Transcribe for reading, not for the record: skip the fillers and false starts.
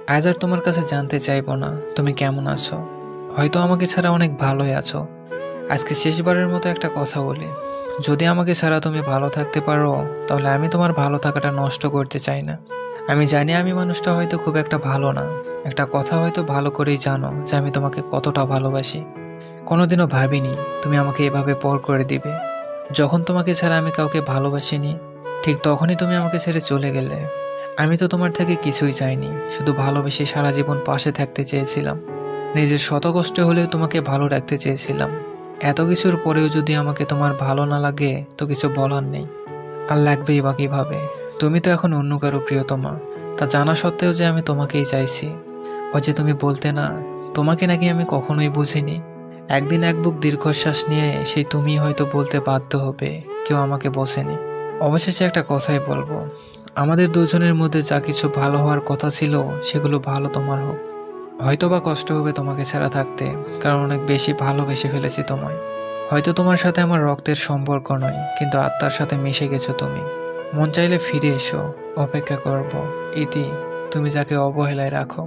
আজ আর তোমার কাছে জানতে চাইবো না তুমি কেমন আছো। হয়তো আমাকে ছাড়া অনেক ভালোই আছো। আজকে শেষবারের মতো একটা কথা বলি, যদি আমাকে ছাড়া তুমি ভালো থাকতে পারো, তাহলে আমি তোমার ভালো থাকাটা নষ্ট করতে চাই না। আমি জানি আমি মানুষটা হয়তো খুব একটা ভালো না, একটা কথা হয়তো ভালো করেই জানো যে আমি তোমাকে কতটা ভালোবাসি। কোনোদিনও ভাবিনি তুমি আমাকে এভাবে পর করে দিবে। যখন তোমাকে ছাড়া আমি কাউকে ভালোবাসিনি, ঠিক তখনই তুমি আমাকে ছেড়ে চলে গেলে। আমি তো তোমার থেকে কিছুই চাইনি, শুধু ভালোবেসে সারা জীবন পাশে থাকতে চেয়েছিলাম। নিজের শত কষ্টে হলেও তোমাকে ভালো রাখতে চেয়েছিলাম। এত কিছুর পরেও যদি আমাকে তোমার ভালো না লাগে, তো কিছু বলার নেই। আর লাগবেই বা কিভাবে? তুমি তো এখন অন্য কারো প্রিয়তমা। তা জানা সত্ত্বেও যে আমি তোমাকেই চাইছি। ওই যে তুমি বলতে না, তোমাকে নাকি আমি কখনোই বুঝিনি। একদিন এক বুক দীর্ঘশ্বাস নিয়ে সেই তুমিই হয়তো বলতে বাধ্য হবে কেউ আমাকে বোঝেনি। অবশেষে একটা কথাই বলবো, আমাদের দুজনের মধ্যে যা কিছু ভালো হওয়ার কথা ছিল, সেগুলো ভালো তোমার হোক। হয়তো বা কষ্ট হবে তোমাকে ছাড়া থাকতে, কারণ অনেক বেশি ভালোবেসে ফেলেছি তোমায়। হয়তো তোমার সাথে আমার রক্তের সম্পর্ক নয়, কিন্তু আত্মার সাথে মিশে গেছো তুমি। মন চাইলে ফিরে এসো, অপেক্ষা করব। ইতি, তুমি যাকে অবহেলায় রাখো।